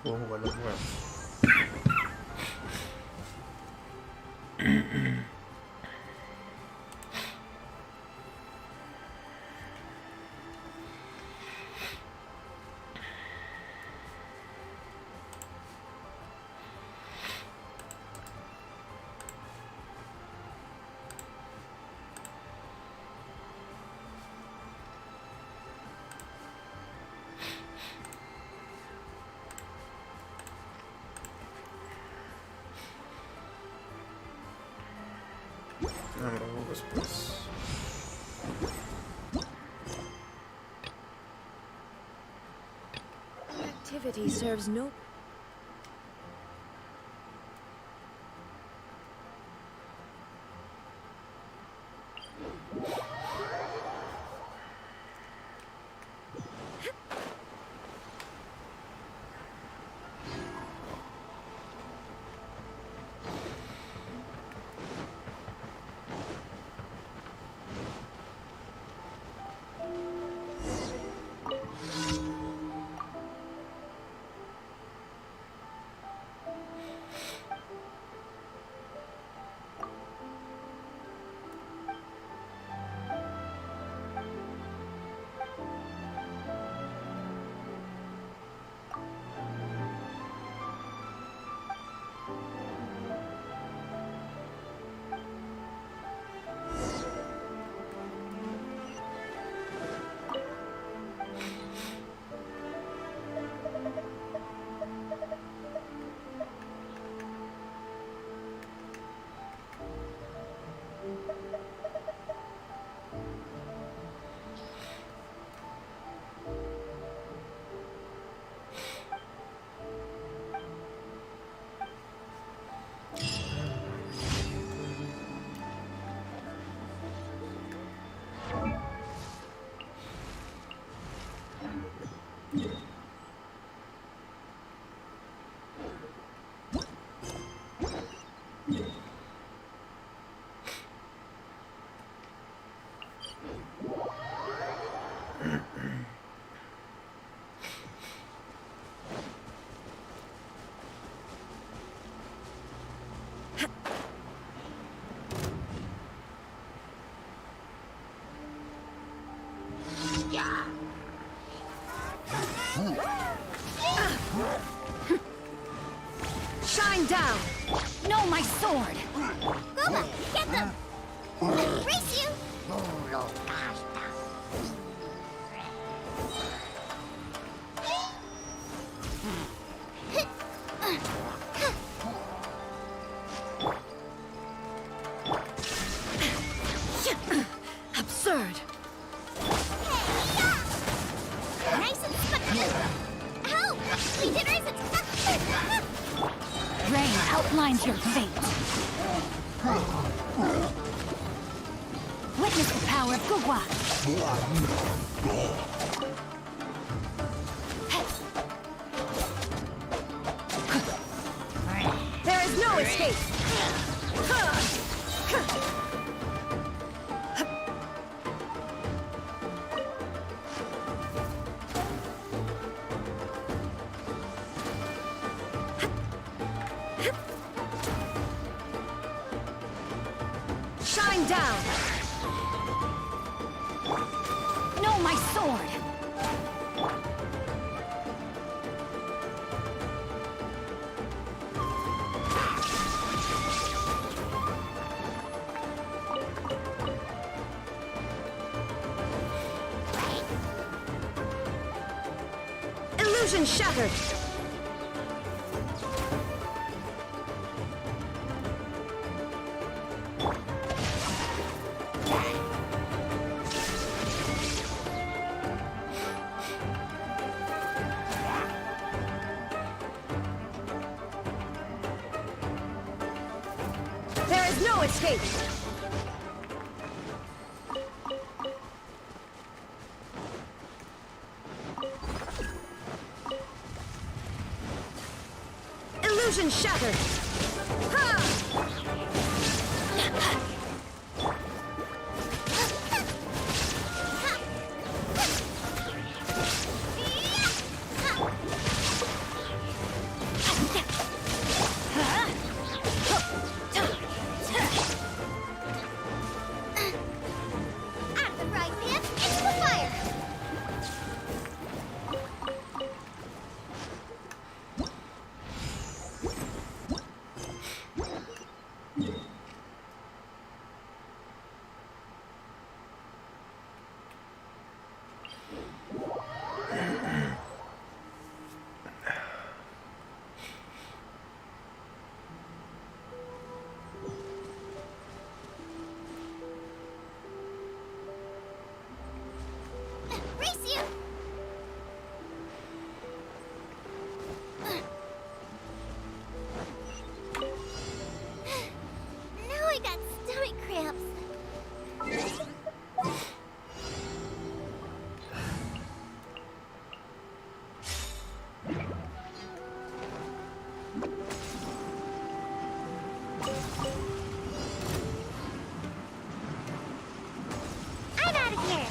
Puedo jugar los nuevos. Después. Activity serves no. Shine down! No, my sword! Guma, get them! Race you! Absurd! Nice and spectacular! Help! Legionnaires attack! Rain outlines your fate. Witness the power of Gugwa. There is no escape! Shine down! No, my sword! Illusion shattered! There is no escape! Illusion shattered! Ha! Out of the right man, into the fire! Race you! Now I got stomach cramps. I'm out of here!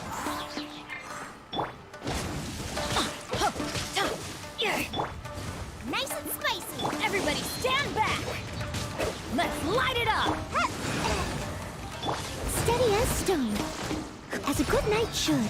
Nice and spicy! Everybody stand back! Let's light it up! Steady as stone, as a good knight should.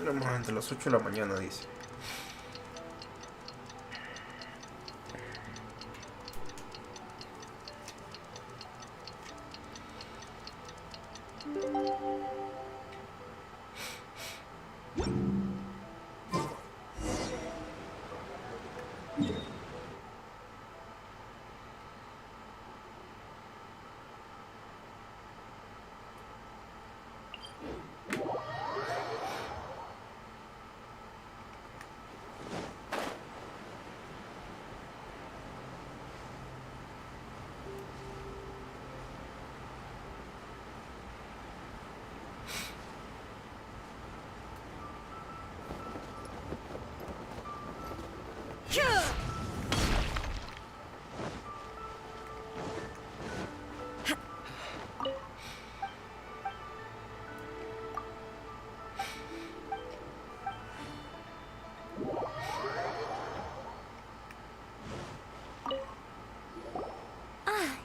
Tenemos entre las 8 de la mañana, dice.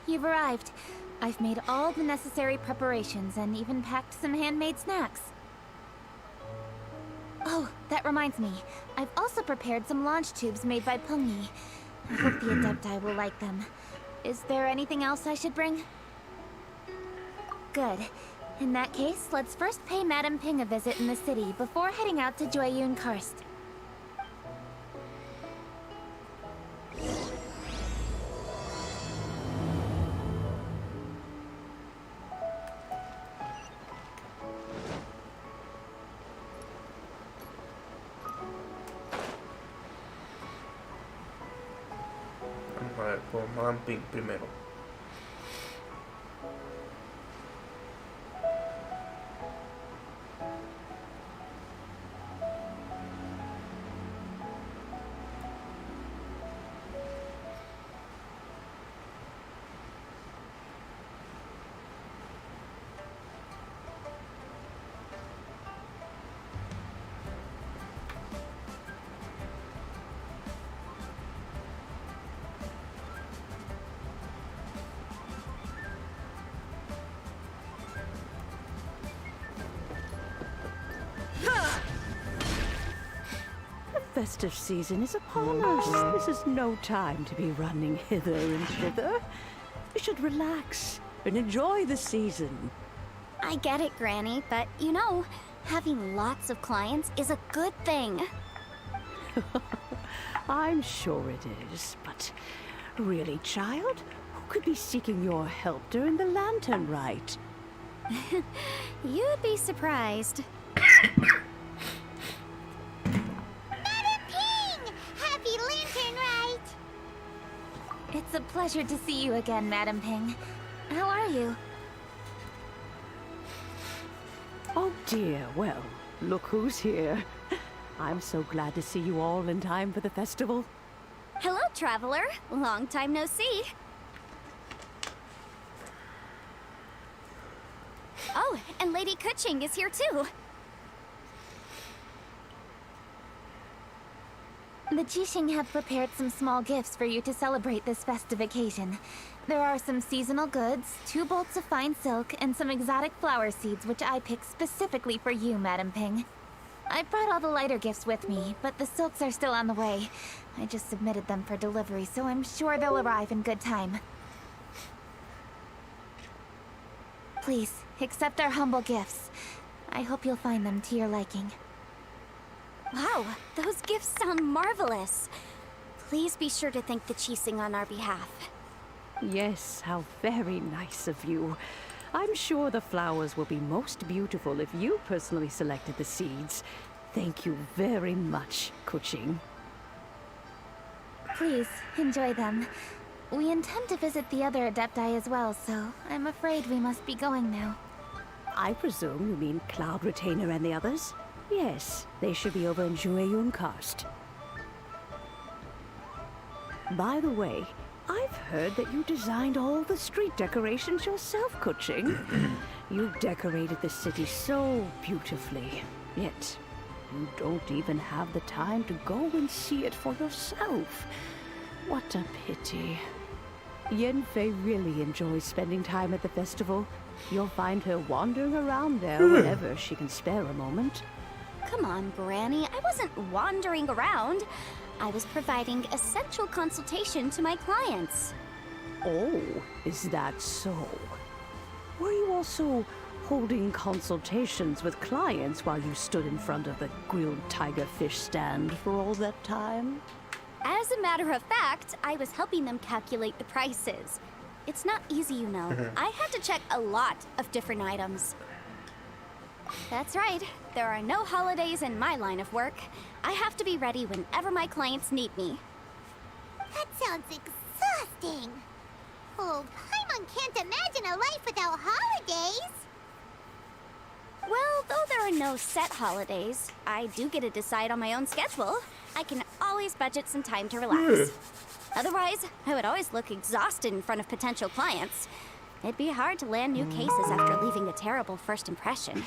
You've arrived. I've made all the necessary preparations and even packed some handmade snacks. Oh, that reminds me. I've also prepared some launch tubes made by Pungyi. I hope the Adepti will like them. Is there anything else I should bring? Good. In that case, let's first pay Madame Ping a visit in the city before heading out to Jueyun Karst. Vamos a ver, por Madame Ping primero. The festive season is upon us. This is no time to be running hither and thither. You should relax and enjoy the season. I get it, Granny, but you know, having lots of clients is a good thing. I'm sure it is, but really, child? Who could be seeking your help during the lantern rite? You'd be surprised. Happy Lantern Rite! It's a pleasure to see you again, Madame Ping. How are you? Oh dear, well, look who's here. I'm so glad to see you all in time for the festival. Hello, traveler. Long time no see. Oh, and Lady Kuching is here too. The Jixing have prepared some small gifts for you to celebrate this festive occasion. There are some seasonal goods, 2 bolts of fine silk, and some exotic flower seeds which I picked specifically for you, Madame Ping. I brought all the lighter gifts with me, but the silks are still on the way. I just submitted them for delivery, so I'm sure they'll arrive in good time. Please, accept our humble gifts. I hope you'll find them to your liking. Wow, those gifts sound marvelous. Please be sure to thank the Jixing on our behalf. Yes, how very nice of you. I'm sure the flowers will be most beautiful if you personally selected the seeds. Thank you very much, Kuching. Please, enjoy them. We intend to visit the other Adepti as well, so I'm afraid we must be going now. I presume you mean Cloud Retainer and the others? Yes, they should be over in Jueyun Karst. By the way, I've heard that you designed all the street decorations yourself, Kuching. You decorated the city so beautifully, yet you don't even have the time to go and see it for yourself. What a pity. Yanfei really enjoys spending time at the festival. You'll find her wandering around there whenever she can spare a moment. come on, Granny. I wasn't wandering around. I was providing essential consultation to my clients. Oh, is that so? Were you also holding consultations with clients while you stood in front of the grilled tiger fish stand for all that time? As a matter of fact, I was helping them calculate the prices. It's not easy, you know. I had to check a lot of different items. That's right. There are no holidays in my line of work. I have to be ready whenever my clients need me. That sounds exhausting. Oh, Paimon can't imagine a life without holidays. Well, though there are no set holidays, I do get to decide on my own schedule. I can always budget some time to relax. Otherwise, I would always look exhausted in front of potential clients. It'd be hard to land new cases after leaving a terrible first impression.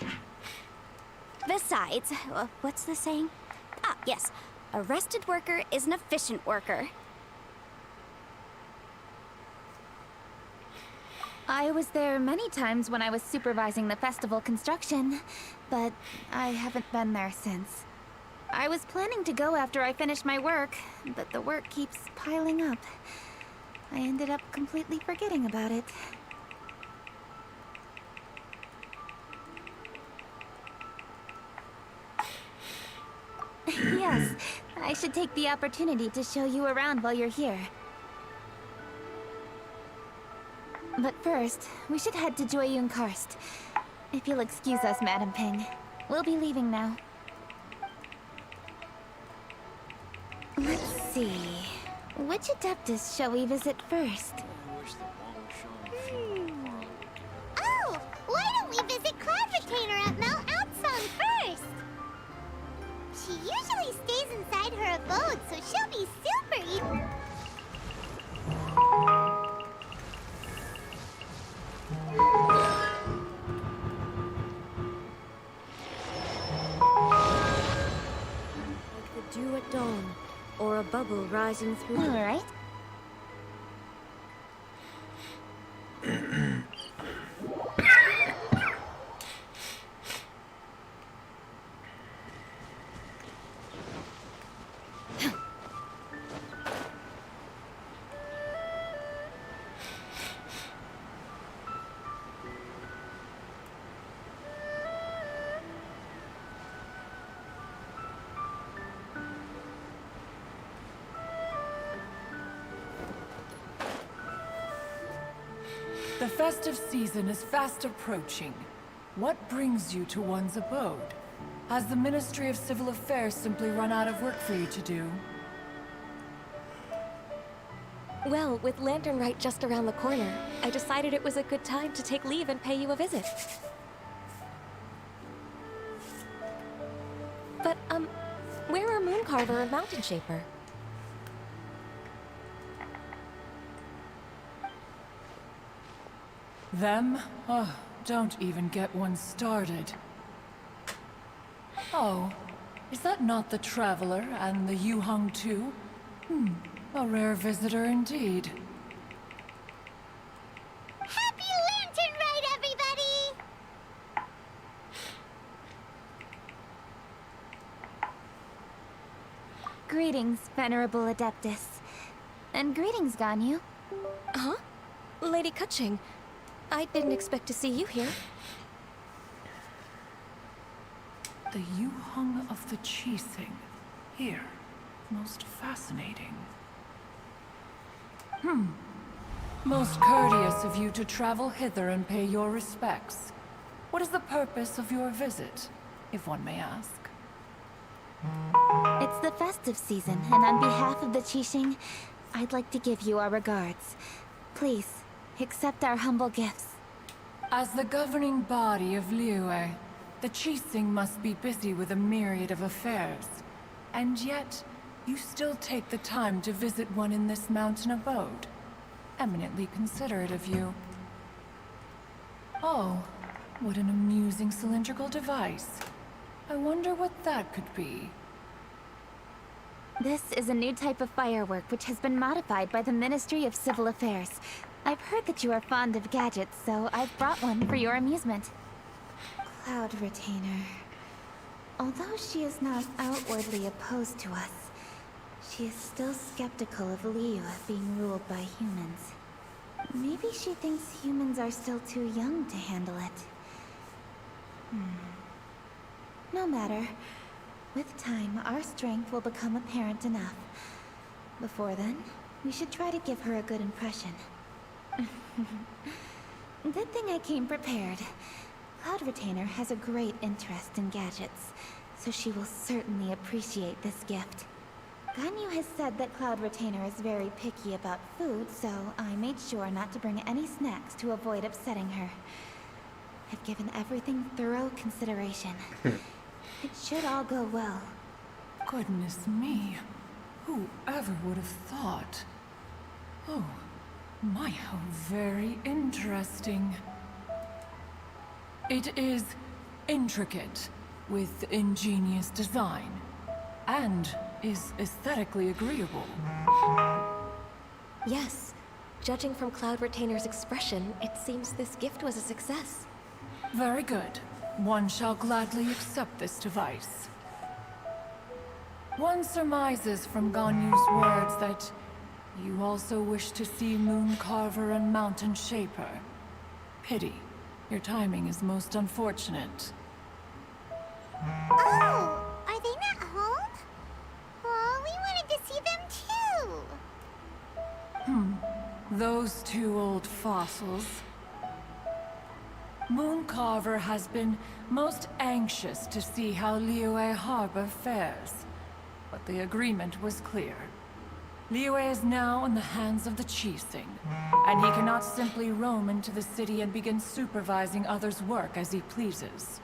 Besides, what's the saying? Ah, yes. A rested worker is an efficient worker. I was there many times when I was supervising the festival construction, but I haven't been there since. I was planning to go after I finished my work, but the work keeps piling up. I ended up completely forgetting about it. Yes, I should take the opportunity to show you around while you're here. But first, we should head to Joyun Karst. If you'll excuse us, Madam Ping. We'll be leaving now. Let's see. Which Adeptus shall we visit first? Oh, why don't we visit Cloud Retainer at Mount Outsong first? She usually stays inside her abode, so she'll be super easy. Like the dew at dawn, or a bubble rising through All right. The festive season is fast approaching. What brings you to one's abode? Has the Ministry of Civil Affairs simply run out of work for you to do? Well, with Lantern Rite just around the corner, I decided it was a good time to take leave and pay you a visit. But, where are Mooncarver and Mountain Shaper? Them? Oh, don't even get one started. Oh, is that not the Traveler and the Yuhung too? A rare visitor indeed. Happy Lantern Rite, everybody! Greetings, Venerable Adeptus. And greetings, Ganyu. Huh? Lady Kutching, I didn't expect to see you here. The Yuhung of the Qixing. Here. Most fascinating. Most courteous of you to travel hither and pay your respects. What is the purpose of your visit, if one may ask? It's the festive season, and on behalf of the Qixing, I'd like to give you our regards. Please, accept our humble gifts. As the governing body of Liyue, the Qixing must be busy with a myriad of affairs. And yet, you still take the time to visit one in this mountain abode. Eminently considerate of you. Oh, what an amusing cylindrical device. I wonder what that could be. This is a new type of firework which has been modified by the Ministry of Civil Affairs. I've heard that you are fond of gadgets, so I've brought one for your amusement. Cloud Retainer. Although she is not outwardly opposed to us, she is still skeptical of Liyue being ruled by humans. Maybe she thinks humans are still too young to handle it. No matter. With time, our strength will become apparent enough. Before then, we should try to give her a good impression. Good thing I came prepared. Cloud Retainer has a great interest in gadgets, so she will certainly appreciate this gift. Ganyu has said that Cloud Retainer is very picky about food, so I made sure not to bring any snacks to avoid upsetting her. I've given everything thorough consideration. It should all go well. Goodness me. Whoever would have thought? Oh, my, how very interesting. It is intricate, with ingenious design, and is aesthetically agreeable. Yes. Judging from Cloud Retainer's expression, it seems this gift was a success. Very good. One shall gladly accept this device. One surmises from Ganyu's words that you also wish to see Moon Carver and Mountain Shaper. Pity. Your timing is most unfortunate. Oh, are they not home? Oh, we wanted to see them too. Those two old fossils. Moon Carver has been most anxious to see how Liyue Harbor fares. But the agreement was clear. Liyue is now in the hands of the Qixing, and he cannot simply roam into the city and begin supervising others' work as he pleases.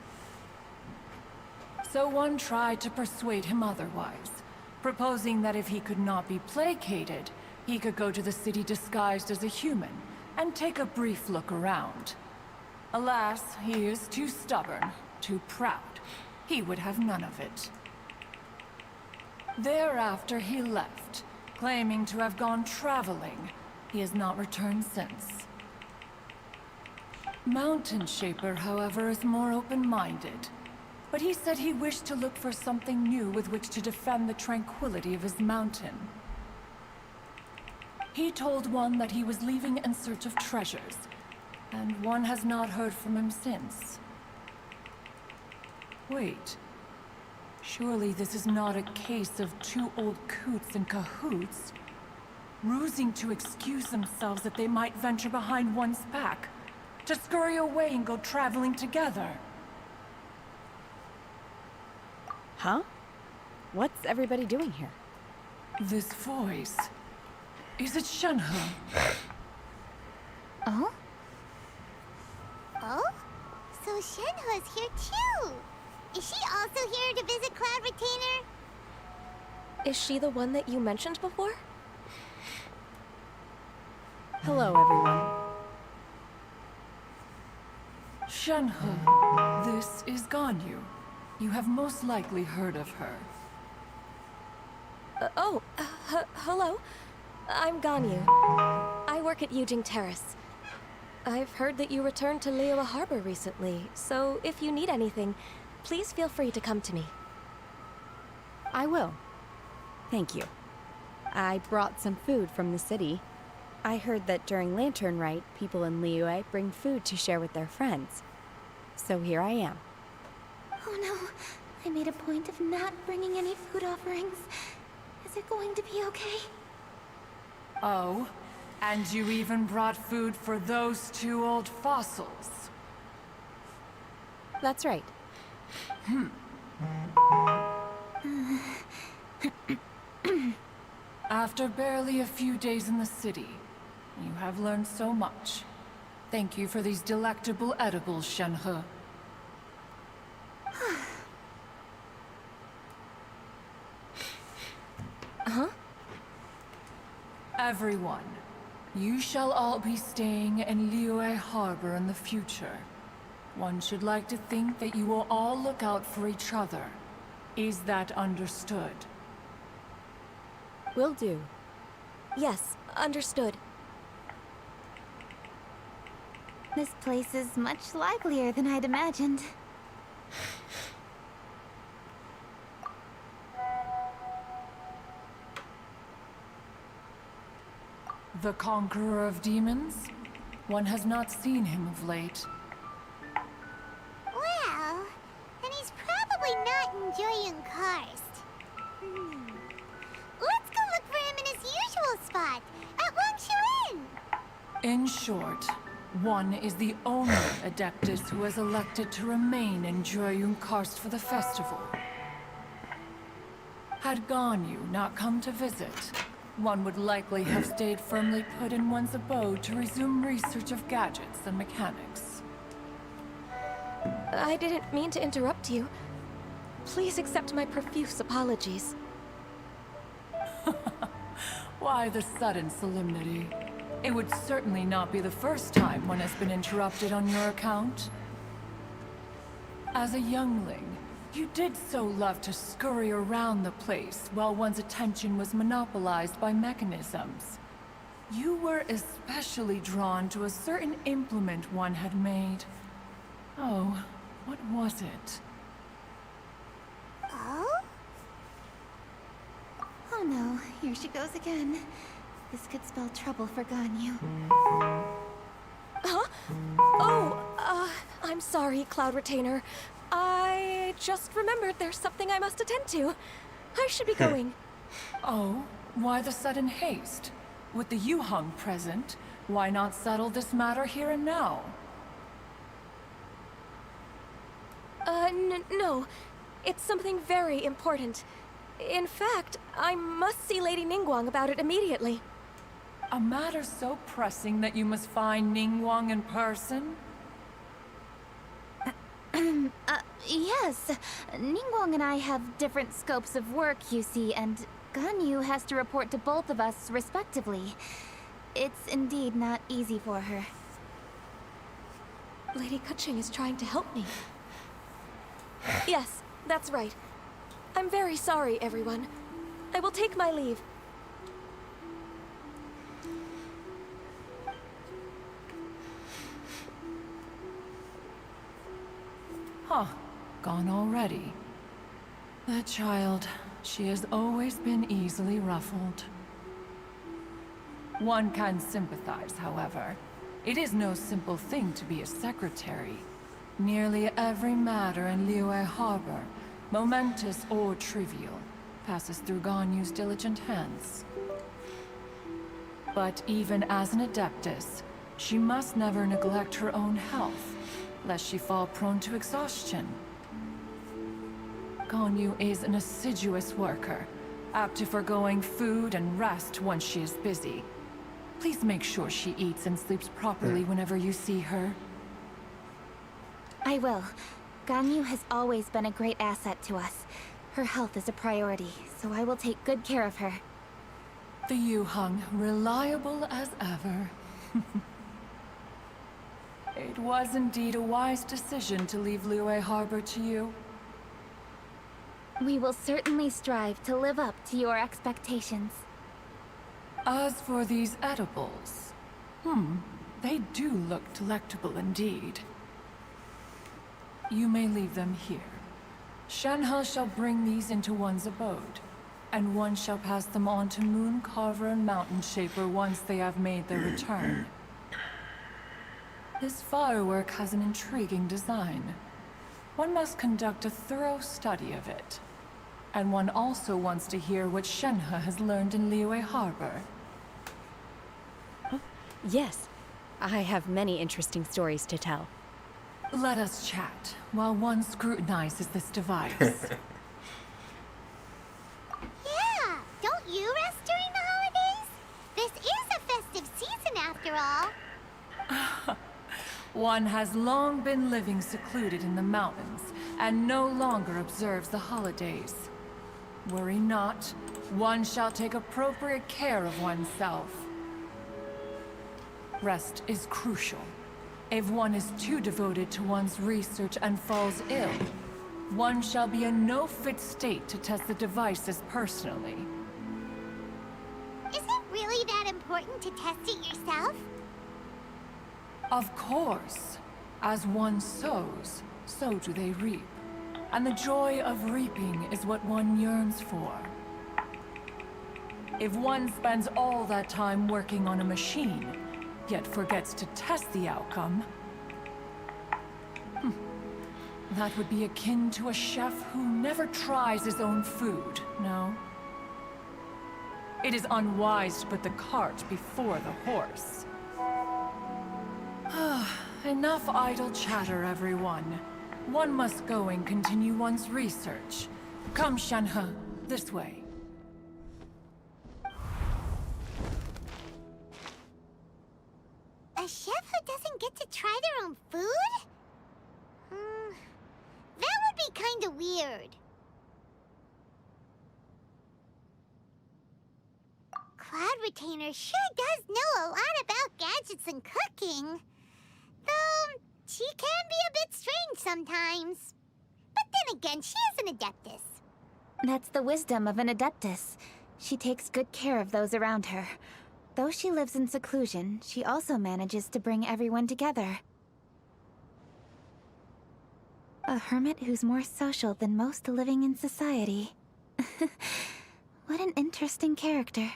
So one tried to persuade him otherwise, proposing that if he could not be placated, he could go to the city disguised as a human and take a brief look around. Alas, he is too stubborn, too proud. He would have none of it. Thereafter he left, claiming to have gone traveling. He has not returned since. Mountain Shaper, however, is more open-minded. But he said he wished to look for something new with which to defend the tranquility of his mountain. He told one that he was leaving in search of treasures, and one has not heard from him since. Wait. Surely this is not a case of two old coots in cahoots, rusing to excuse themselves that they might venture behind one's back, to scurry away and go traveling together. Huh? What's everybody doing here? This voice... Is it Shenhe? Oh? Oh? So Shenhe's here too! Is she also here to visit Cloud Retainer? Is she the one that you mentioned before? Hello, everyone. Shenhe, this is Ganyu. You have most likely heard of her. Hello. I'm Ganyu. I work at Yujing Terrace. I've heard that you returned to Liyue Harbor recently, so if you need anything, please feel free to come to me. I will. Thank you. I brought some food from the city. I heard that during Lantern Rite, people in Liyue bring food to share with their friends. So here I am. Oh no, I made a point of not bringing any food offerings. Is it going to be okay? Oh, and you even brought food for those two old fossils. That's right. After barely a few days in the city, you have learned so much. Thank you for these delectable edibles, Shenhe. Huh? Everyone, you shall all be staying in Liyue Harbor in the future. One should like to think that you will all look out for each other. Is that understood? Will do. Yes, understood. This place is much livelier than I'd imagined. The conqueror of demons? One has not seen him of late. Well, then he's probably not enjoying Karst. Let's go look for him in his usual spot, at Wangshu Inn. In short, one is the only Adeptus who has elected to remain in Joyun Karst for the festival. Had Ganyu not come to visit, one would likely have stayed firmly put in one's abode to resume research of gadgets and mechanics. I didn't mean to interrupt you. Please accept my profuse apologies. Why the sudden solemnity? It would certainly not be the first time one has been interrupted on your account. As a youngling, you did so love to scurry around the place while one's attention was monopolized by mechanisms. You were especially drawn to a certain implement one had made. Oh, what was it? Oh? Oh no, here she goes again. This could spell trouble for Ganyu. Huh? Oh, I'm sorry, Cloud Retainer. I just remembered there's something I must attend to. I should be going. Oh, why the sudden haste? With the Yuheng present, why not settle this matter here and now? No. It's something very important. In fact, I must see Lady Ningguang about it immediately. A matter so pressing that you must find Ningguang in person? Yes. Ningguang and I have different scopes of work, you see, and Ganyu has to report to both of us respectively. It's indeed not easy for her. Lady Keqing is trying to help me. Yes, that's right. I'm very sorry, everyone. I will take my leave. Huh. Gone already. That child, she has always been easily ruffled. One can sympathize, however. It is no simple thing to be a secretary. Nearly every matter in Liyue Harbor, momentous or trivial, passes through Ganyu's diligent hands. But even as an Adeptus, she must never neglect her own health, lest she fall prone to exhaustion. Ganyu is an assiduous worker, apt to forgoing food and rest once she is busy. Please make sure she eats and sleeps properly whenever you see her. I will. Ganyu has always been a great asset to us. Her health is a priority, so I will take good care of her. The Yuheng, reliable as ever. It was indeed a wise decision to leave Liyue Harbor to you. We will certainly strive to live up to your expectations. As for these edibles, they do look delectable indeed. You may leave them here. Shenhe shall bring these into one's abode, and one shall pass them on to Moon Carver and Mountain Shaper once they have made their return. This firework has an intriguing design. One must conduct a thorough study of it. And one also wants to hear what Shenhe has learned in Liyue Harbor. Yes, I have many interesting stories to tell. Let us chat while one scrutinizes this device. Yeah, don't you rest during the holidays? This is a festive season after all. One has long been living secluded in the mountains and no longer observes the holidays. Worry not, one shall take appropriate care of oneself. Rest is crucial. If one is too devoted to one's research and falls ill, one shall be in no fit state to test the devices personally. Is it really that important to test it yourself? Of course. As one sows, so do they reap. And the joy of reaping is what one yearns for. If one spends all that time working on a machine, yet forgets to test the outcome, that would be akin to a chef who never tries his own food, no? It is unwise to put the cart before the horse. Enough idle chatter, everyone. One must go and continue one's research. Come, Shanhe, this way. A chef who doesn't get to try their own food? That would be kinda weird. Cloud Retainer sure does know a lot about gadgets and cooking. Though, she can be a bit strange sometimes. But then again, she is an Adeptus. That's the wisdom of an Adeptus. She takes good care of those around her. Though she lives in seclusion, she also manages to bring everyone together. A hermit who's more social than most living in society. What an interesting character.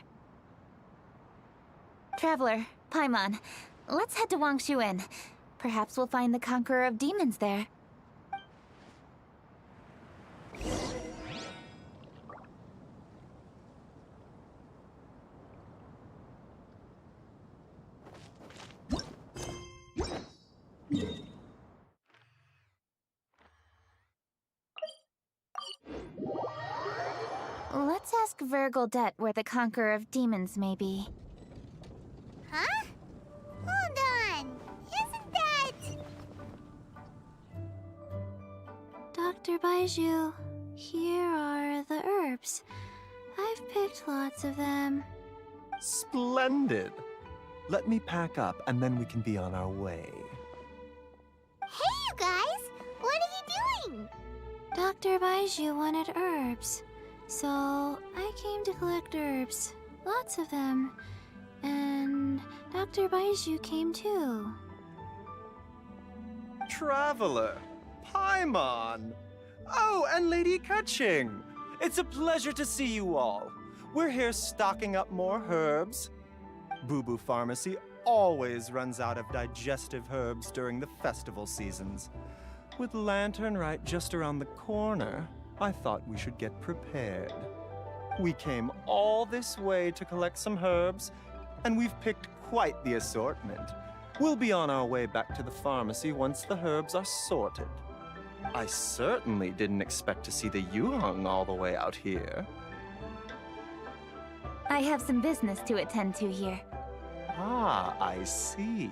Traveler, Paimon, let's head to Wangshuin. Perhaps we'll find the Conqueror of Demons there. Let's ask Vergildet where the Conqueror of Demons may be. Huh? Hold on. Isn't that... Dr. Baiju, here are the herbs. I've picked lots of them. Splendid! Let me pack up and then we can be on our way. Hey, you guys! What are you doing? Dr. Baiju wanted herbs, so I came to collect herbs. Lots of them. And Dr. Baiju came too. Traveler! Paimon! Oh, and Lady Kaching! It's a pleasure to see you all. We're here stocking up more herbs. Boo Boo Pharmacy always runs out of digestive herbs during the festival seasons. With Lantern Rite just around the corner, I thought we should get prepared. We came all this way to collect some herbs, and we've picked quite the assortment. We'll be on our way back to the pharmacy once the herbs are sorted. I certainly didn't expect to see the Yuheng all the way out here. I have some business to attend to here. Ah, I see.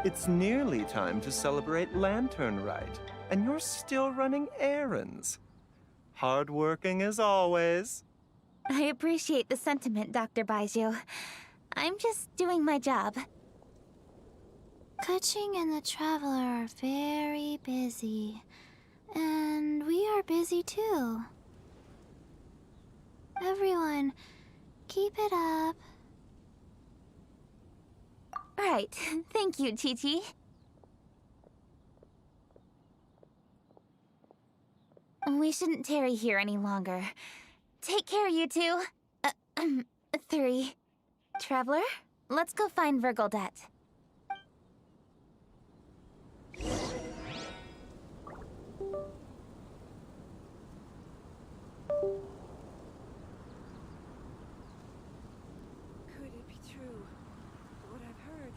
It's nearly time to celebrate Lantern Rite, and you're still running errands. Hardworking as always. I appreciate the sentiment, Dr. Baiju. I'm just doing my job. Kaching and the Traveler are very busy. And we are busy too. Everyone, keep it up. Right. Thank you, Chi-Chi. We shouldn't tarry here any longer. Take care, you two. 3. Traveler, let's go find Vergildet. Could it be true? What I've heard?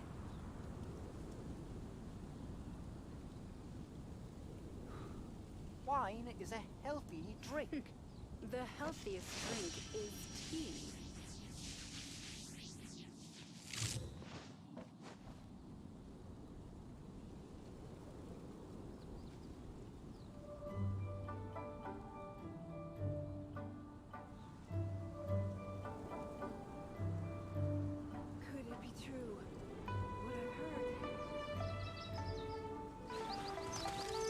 Wine is a healthy drink. The healthiest drink is tea. Could it be true? What I've heard?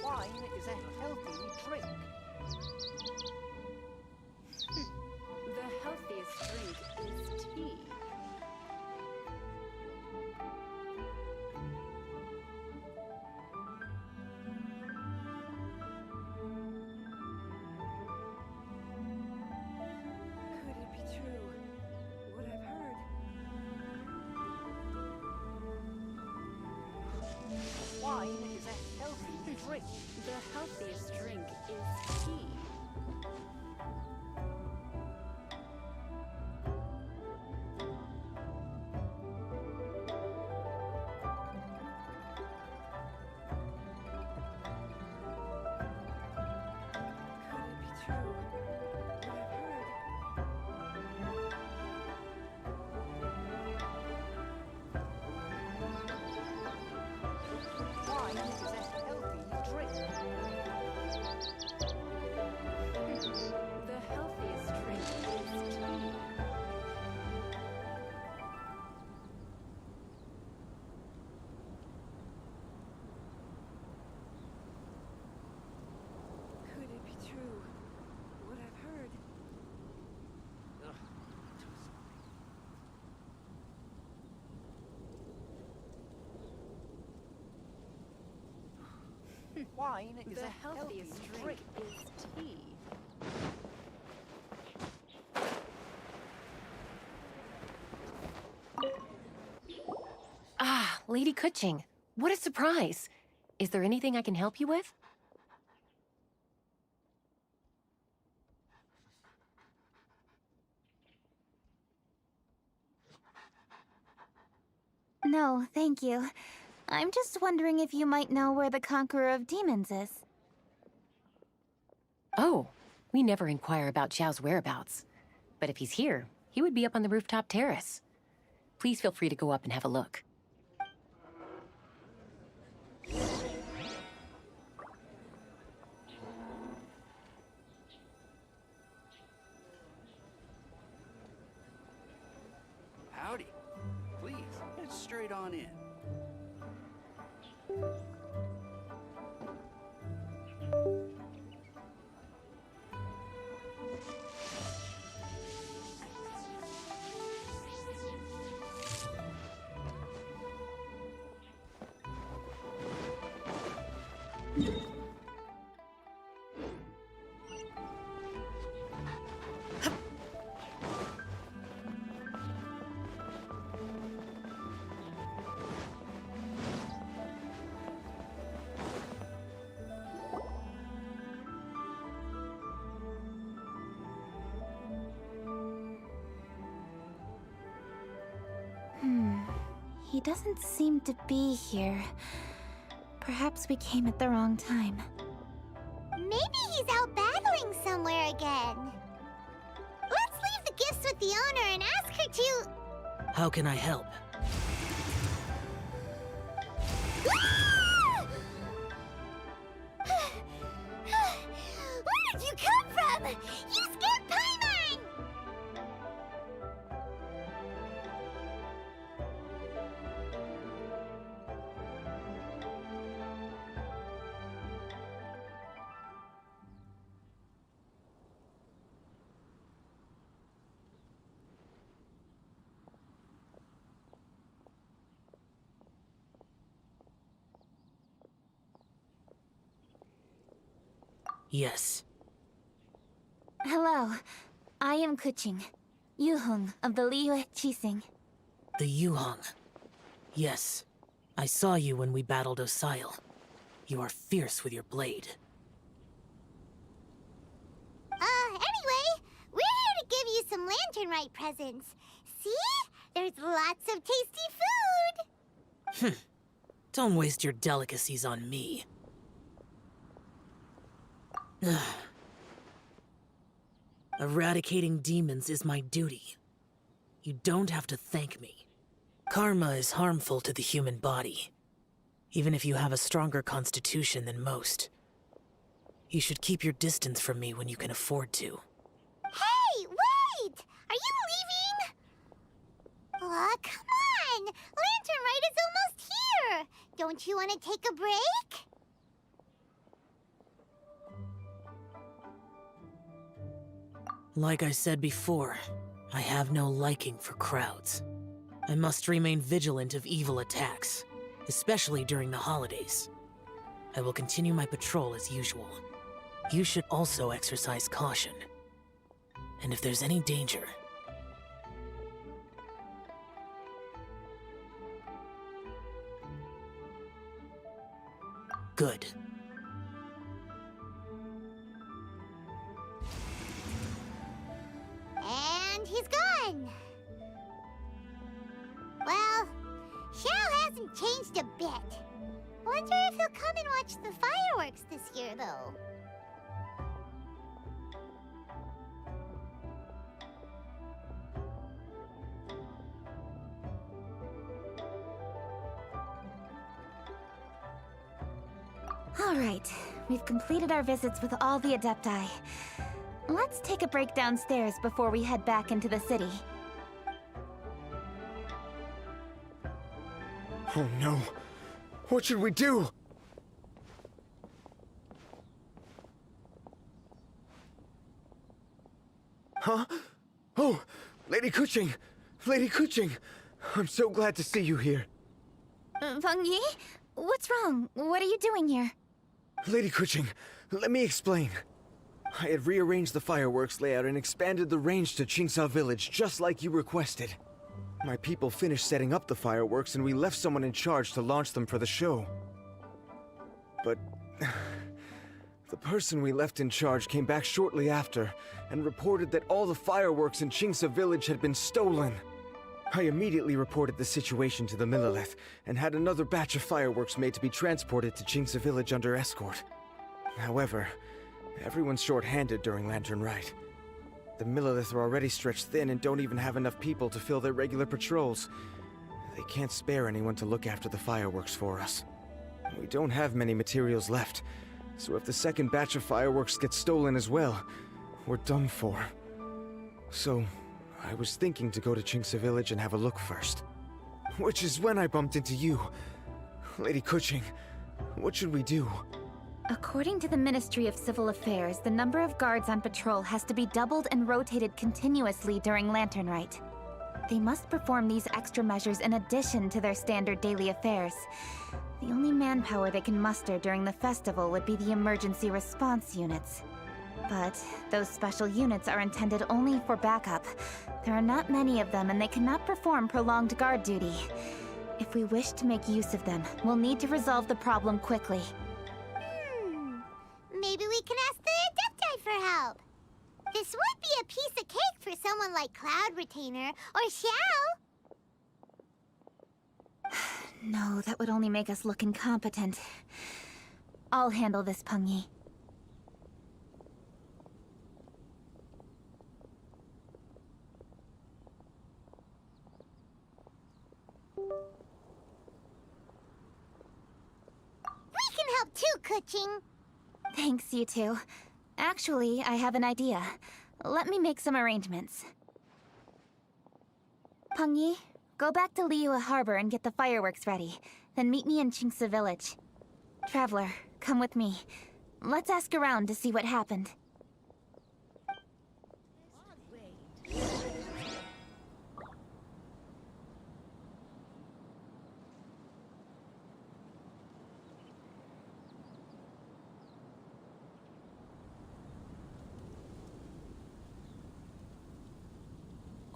Wine is a healthy drink. The healthiest drink is tea. drink. The healthiest drink is tea. Wine is a healthy drink. The healthiest drink is tea. Could it be true? What I've heard? Wine is The a healthiest healthy drink drink. is tea. Ah, Lady Kutching. What a surprise. Is there anything I can help you with? No, thank you. I'm just wondering if you might know where the Conqueror of Demons is. Oh, we never inquire about Xiao's whereabouts. But if he's here, he would be up on the rooftop terrace. Please feel free to go up and have a look. Howdy. Please, head straight on in. He doesn't seem to be here. Perhaps we came at the wrong time. Maybe he's out battling somewhere again. Let's leave the gifts with the owner and ask her to... How can I help? Where did you come from? You scared Paimon! Yes. Hello, I am Kuching, Yuhung of the Liyue Chising. The Yuhong. Yes. I saw you when we battled Osail. You are fierce with your blade. Anyway, we're here to give you some Lantern Rite presents. See? There's lots of tasty food! Don't waste your delicacies on me. Eradicating demons is my duty. You don't have to thank me. Karma is harmful to the human body, even if you have a stronger constitution than most. You should keep your distance from me when you can afford to. Hey, wait! Are you leaving? Aw, come on! Lantern Rite is almost here! Don't you want to take a break? Like I said before, I have no liking for crowds. I must remain vigilant of evil attacks, especially during the holidays. I will continue my patrol as usual. You should also exercise caution. And if there's any danger... Good. he's gone. Well, Xiao hasn't changed a bit. Wonder if he'll come and watch the fireworks this year, though. All right, we've completed our visits with all the Adepti. Let's take a break downstairs before we head back into the city. Oh no. What should we do? Huh? Oh, Lady Kuching! Lady Kuching! I'm so glad to see you here. Feng Yi? What's wrong? What are you doing here? Lady Kuching, let me explain. I had rearranged the fireworks layout and expanded the range to Qingsa Village just like you requested. My people finished setting up the fireworks and we left someone in charge to launch them for the show. But the person we left in charge came back shortly after and reported that all the fireworks in Qingsa Village had been stolen. I immediately reported the situation to the Millelith and had another batch of fireworks made to be transported to Qingsa Village under escort. However, everyone's short-handed during Lantern Rite. The Millelith are already stretched thin and don't even have enough people to fill their regular patrols. They can't spare anyone to look after the fireworks for us. We don't have many materials left, so if the second batch of fireworks gets stolen as well, we're done for. So, I was thinking to go to Qingsa Village and have a look first. Which is when I bumped into you. Lady Kuching, what should we do? According to the Ministry of Civil Affairs, the number of guards on patrol has to be doubled and rotated continuously during Lantern Rite. They must perform these extra measures in addition to their standard daily affairs. The only manpower they can muster during the festival would be the emergency response units. But those special units are intended only for backup. There are not many of them and they cannot perform prolonged guard duty. If we wish to make use of them, we'll need to resolve the problem quickly. Maybe we can ask the Adepti for help. This would be a piece of cake for someone like Cloud Retainer or Xiao. No, that would only make us look incompetent. I'll handle this, Peng Yi. We can help too, Kuching. Thanks, you two. Actually, I have an idea. Let me make some arrangements. Peng Yi, go back to Liyue Harbor and get the fireworks ready. Then meet me in Qingsa Village. Traveler, come with me. Let's ask around to see what happened.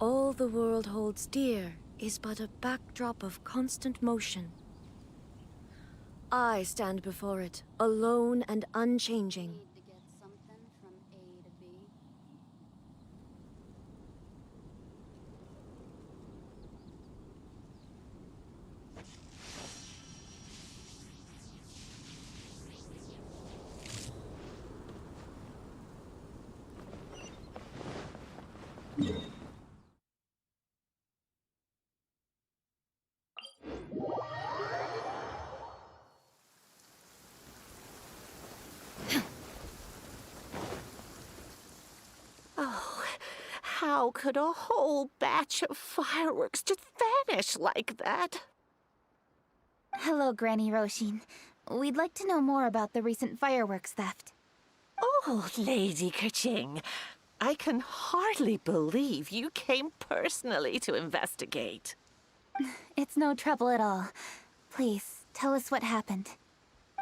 All the world holds dear is but a backdrop of constant motion. I stand before it, alone and unchanging. How could a whole batch of fireworks just vanish like that? Hello, Granny Roshin. We'd like to know more about the recent fireworks theft. Oh, Lady Kuching, I can hardly believe you came personally to investigate. It's no trouble at all. Please, tell us what happened.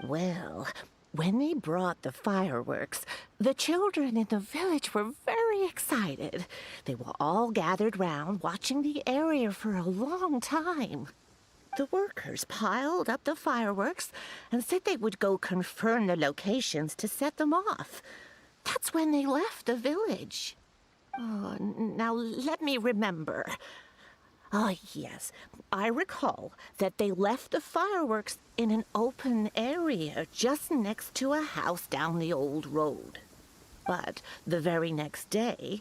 Well, when they brought the fireworks, the children in the village were very excited. They were all gathered round, watching the area for a long time. The workers piled up the fireworks and said they would go confirm the locations to set them off. That's when they left the village. Oh, now let me remember. Ah, yes. I recall that they left the fireworks in an open area just next to a house down the old road. But the very next day,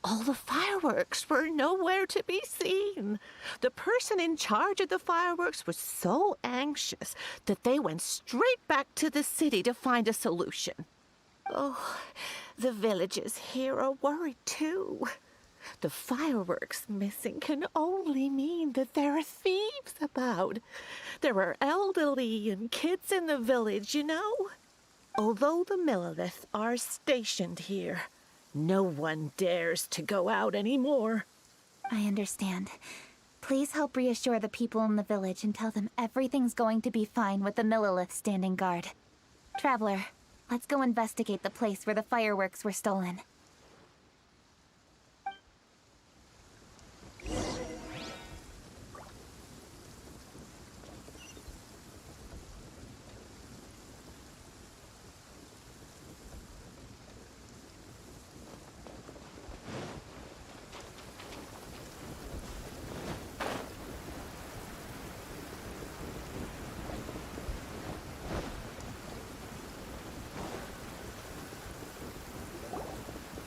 all the fireworks were nowhere to be seen. The person in charge of the fireworks was so anxious that they went straight back to the city to find a solution. Oh, the villagers here are worried too. The fireworks missing can only mean that there are thieves about. There are elderly and kids in the village, you know. Although the Millilith are stationed here, no one dares to go out anymore. I understand. Please help reassure the people in the village and tell them everything's going to be fine with the Millilith standing guard. Traveler, let's go investigate the place where the fireworks were stolen.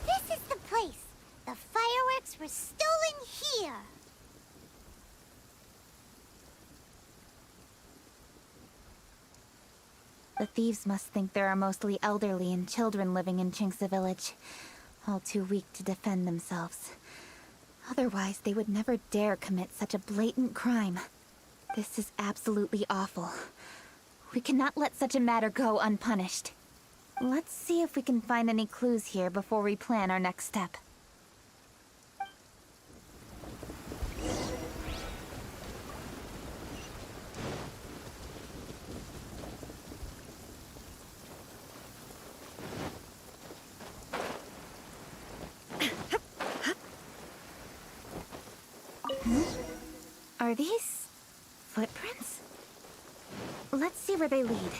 This is the place. The fireworks were stolen here. The thieves must think there are mostly elderly and children living in Chinxa village, all too weak to defend themselves. Otherwise, they would never dare commit such a blatant crime. This is absolutely awful. We cannot let such a matter go unpunished. Let's see if we can find any clues here before we plan our next step. Are these footprints? Let's see where they lead.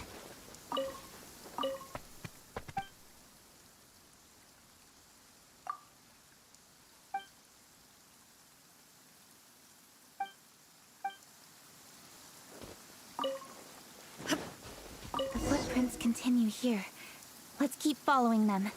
The footprints continue here. Let's keep following them.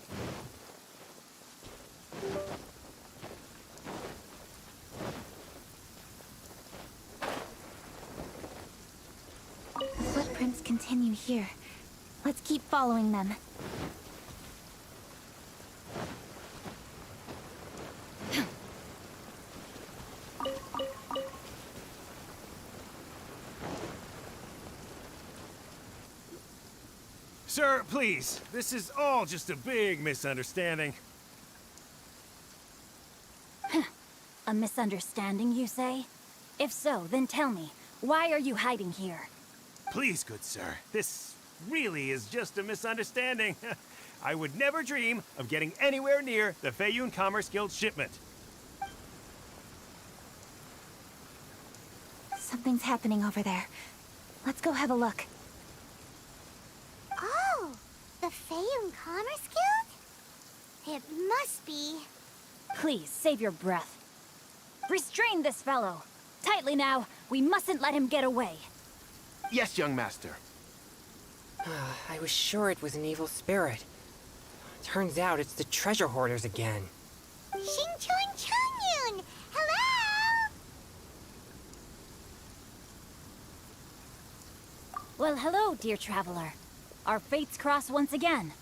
The footprints continue here. Let's keep following them. Sir, please. This is all just a big misunderstanding. A misunderstanding, you say? If so, then tell me, why are you hiding here? Please, good sir. This really is just a misunderstanding. I would never dream of getting anywhere near the Feiyun Commerce Guild shipment. Something's happening over there. Let's go have a look. Oh, the Feiyun Commerce Guild? It must be. Please, save your breath. Restrain this fellow. Tightly now. We mustn't let him get away. Yes, young master. I was sure it was an evil spirit. Turns out it's the treasure hoarders again. Xingchun Chungyun! Hello? Well, hello, dear traveler. Our fates cross once again.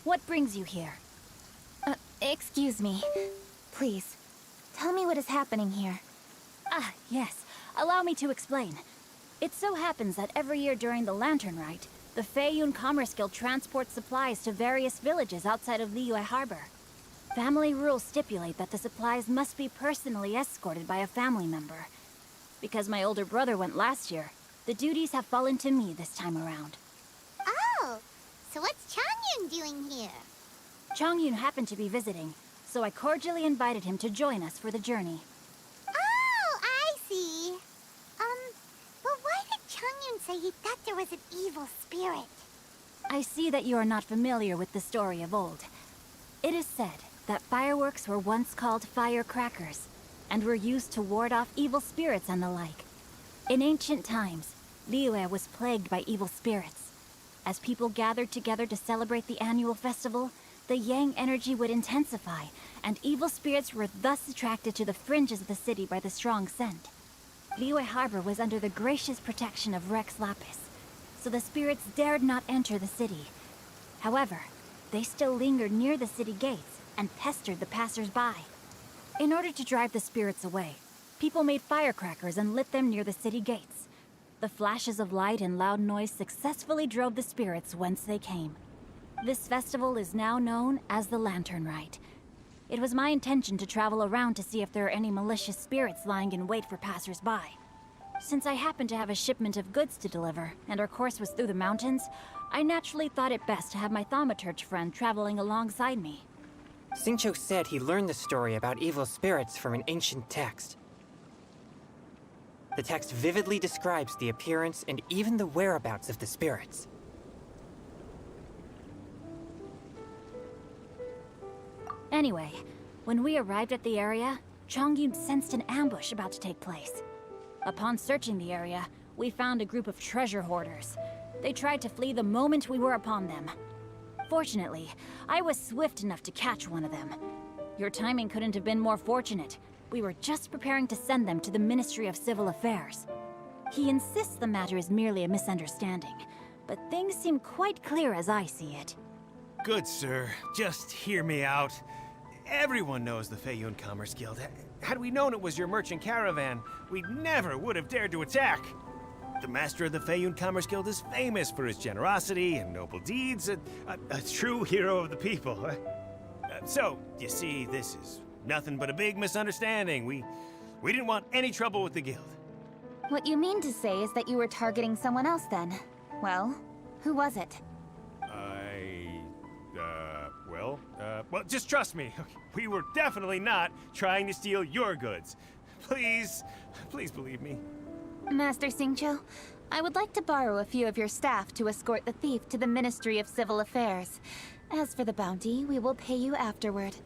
What brings you here? Excuse me. Please, tell me what is happening here. Ah, yes. Allow me to explain. It so happens that every year during the Lantern Rite, the Feiyun Commerce Guild transports supplies to various villages outside of Liyue Harbor. Family rules stipulate that the supplies must be personally escorted by a family member. Because my older brother went last year, the duties have fallen to me this time around. Oh, so what's Changyun doing here? Changyun happened to be visiting, so I cordially invited him to join us for the journey. Oh, I see. But why did Changyun say he thought there was an evil spirit? I see that you are not familiar with the story of old. It is said that fireworks were once called firecrackers, and were used to ward off evil spirits and the like. In ancient times, Liyue was plagued by evil spirits. As people gathered together to celebrate the annual festival, the yang energy would intensify, and evil spirits were thus attracted to the fringes of the city by the strong scent. Liyue Harbor was under the gracious protection of Rex Lapis, so the spirits dared not enter the city. However, they still lingered near the city gates and pestered the passers-by. In order to drive the spirits away, people made firecrackers and lit them near the city gates. The flashes of light and loud noise successfully drove the spirits whence they came. This festival is now known as the Lantern Rite. It was my intention to travel around to see if there are any malicious spirits lying in wait for passers-by. Since I happened to have a shipment of goods to deliver, and our course was through the mountains, I naturally thought it best to have my thaumaturge friend traveling alongside me. Xingqiu said he learned the story about evil spirits from an ancient text. The text vividly describes the appearance and even the whereabouts of the spirits. Anyway, when we arrived at the area, Chongyun sensed an ambush about to take place. Upon searching the area, we found a group of treasure hoarders. They tried to flee the moment we were upon them. Fortunately, I was swift enough to catch one of them. Your timing couldn't have been more fortunate. We were just preparing to send them to the Ministry of Civil Affairs. He insists the matter is merely a misunderstanding, but things seem quite clear as I see it. Good, sir. Just hear me out. Everyone knows the Feiyun Commerce Guild. Had we known it was your merchant caravan, we never would have dared to attack. The master of the Feiyun Commerce Guild is famous for his generosity and noble deeds, a true hero of the people. So, you see, this is nothing but a big misunderstanding. We didn't want any trouble with the guild. What you mean to say is that you were targeting someone else then? Well, who was it? Well, just trust me. We were definitely not trying to steal your goods. Please believe me. Master Xingqiu, I would like to borrow a few of your staff to escort the thief to the Ministry of Civil Affairs. As for the bounty, we will pay you afterward.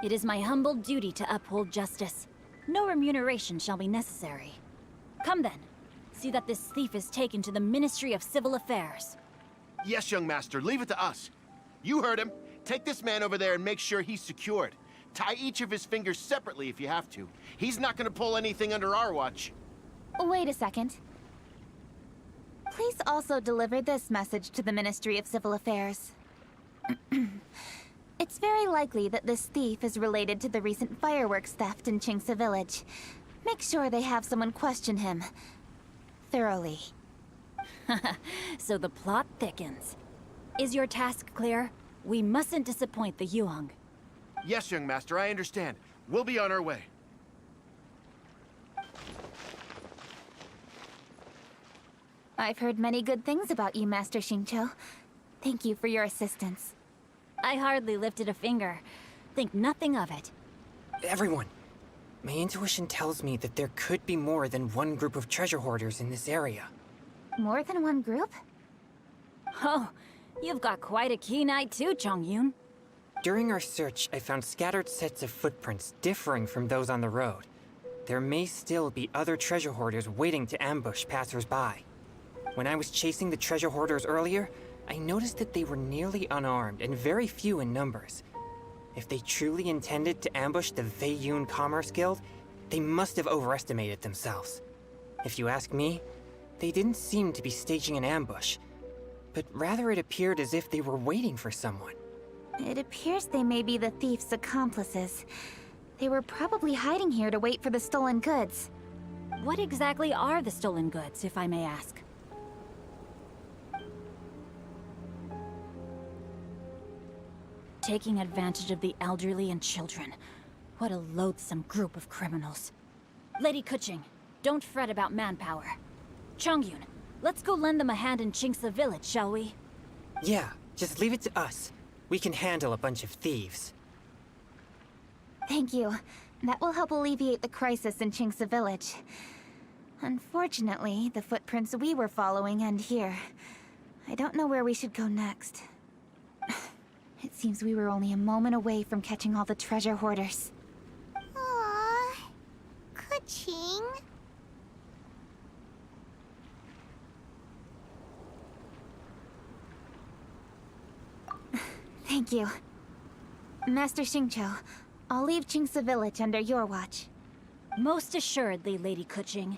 It is my humble duty to uphold justice. No remuneration shall be necessary. Come then. See that this thief is taken to the Ministry of Civil Affairs. Yes, young master, leave it to us. You heard him. Take this man over there and make sure he's secured. Tie each of his fingers separately if you have to. He's not gonna pull anything under our watch. Wait a second. Please also deliver this message to the Ministry of Civil Affairs. It's very likely that this thief is related to the recent fireworks theft in Qingce Village. Make sure they have someone question him thoroughly. So the plot thickens. Is your task clear? We mustn't disappoint the Yuang. Yes, young master, I understand. We'll be on our way. I've heard many good things about you, Master Xingqiu. Thank you for your assistance. I hardly lifted a finger. Think nothing of it. Everyone, my intuition tells me that there could be more than one group of treasure hoarders in this area. More than one group? Oh, you've got quite a keen eye too, Chongyun. During our search, I found scattered sets of footprints differing from those on the road. There may still be other treasure hoarders waiting to ambush passers-by. When I was chasing the treasure hoarders earlier, I noticed that they were nearly unarmed and very few in numbers. If they truly intended to ambush the Feiyun Commerce Guild, they must have overestimated themselves. If you ask me, they didn't seem to be staging an ambush, but rather it appeared as if they were waiting for someone. It appears they may be the thief's accomplices. They were probably hiding here to wait for the stolen goods. What exactly are the stolen goods, if I may ask? Taking advantage of the elderly and children. What a loathsome group of criminals. Lady Kuching, don't fret about manpower. Chongyun, let's go lend them a hand in Qingce Village, shall we? Yeah, just leave it to us. We can handle a bunch of thieves. Thank you. That will help alleviate the crisis in Qingce Village. Unfortunately, the footprints we were following end here. I don't know where we should go next. It seems we were only a moment away from catching all the treasure hoarders. Aww. Kuching. Thank you. Master Xingqiu, I'll leave Qingce Village under your watch. Most assuredly, Lady Kuching.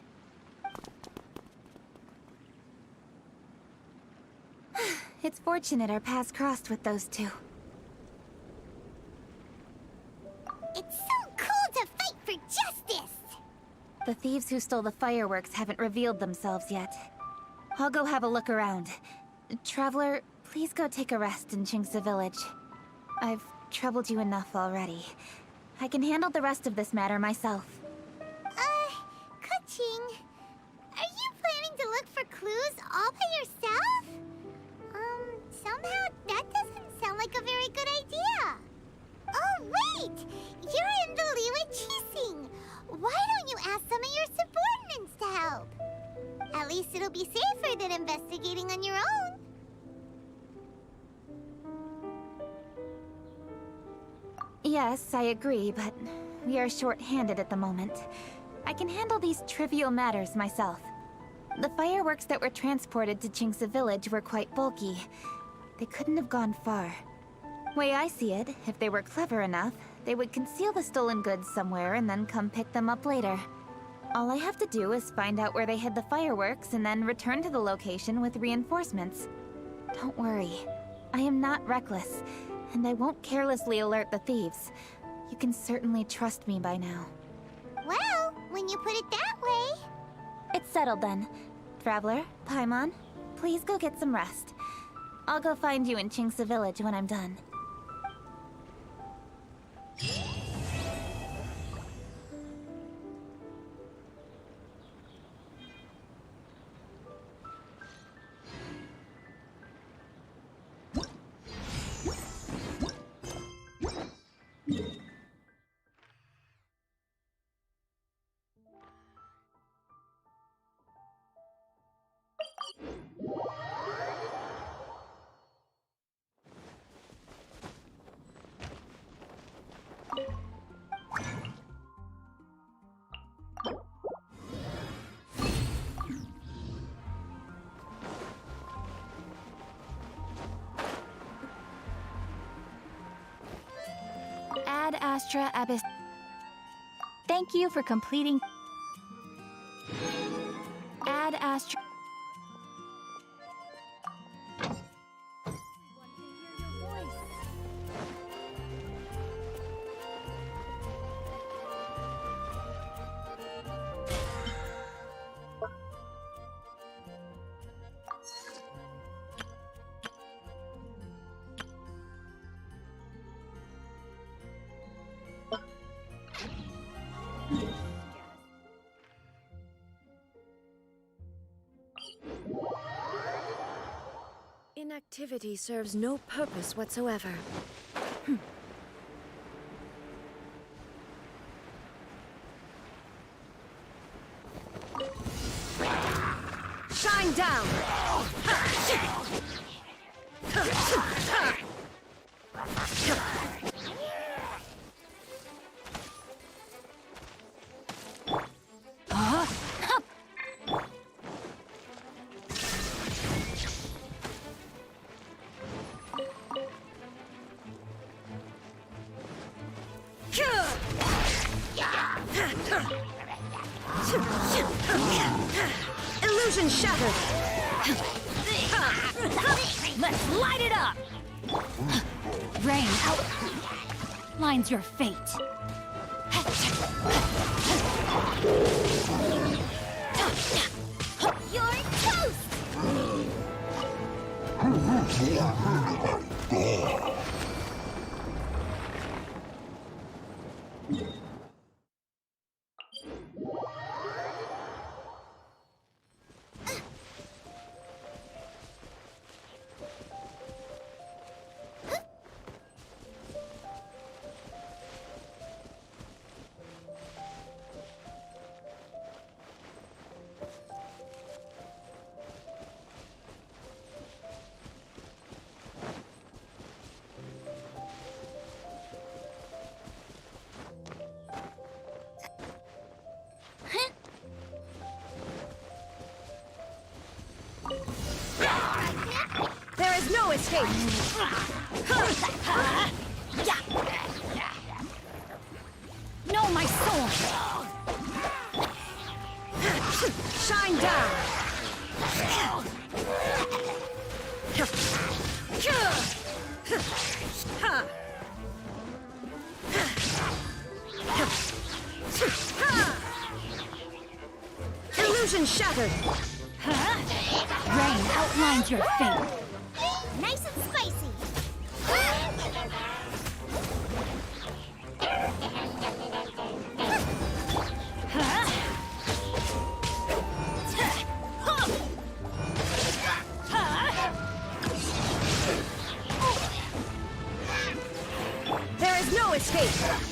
It's fortunate our paths crossed with those two. It's so cool to fight for justice! The thieves who stole the fireworks haven't revealed themselves yet. I'll go have a look around. Traveler, please go take a rest in Qingce Village. I've troubled you enough already. I can handle the rest of this matter myself. Kuching, are you planning to look for clues all by yourself? Somehow that doesn't sound like a very good idea. Oh, wait! You're in the Liyue Qixing. Why don't you ask some of your subordinates to help? At least it'll be safer than investigating on your own. Yes, I agree, but we are short-handed at the moment. I can handle these trivial matters myself. The fireworks that were transported to Qingce Village were quite bulky. They couldn't have gone far. Way I see it, if they were clever enough, they would conceal the stolen goods somewhere and then come pick them up later. All I have to do is find out where they hid the fireworks and then return to the location with reinforcements. Don't worry. I am not reckless, and I won't carelessly alert the thieves. You can certainly trust me by now. Well, when you put it that way... It's settled then. Traveler, Paimon, please go get some rest. I'll go find you in Qingce Village when I'm done. Ad Astra Abyss. Thank you for completing. Ad Astra. Inactivity serves no purpose whatsoever. Shine down! Illusion shattered! Let's light it up! Rain outlines your fate. You're toast! no escape! No, my soul! Shine down! Illusion shattered! Rain outlines your fate. Nice and spicy. There is no escape!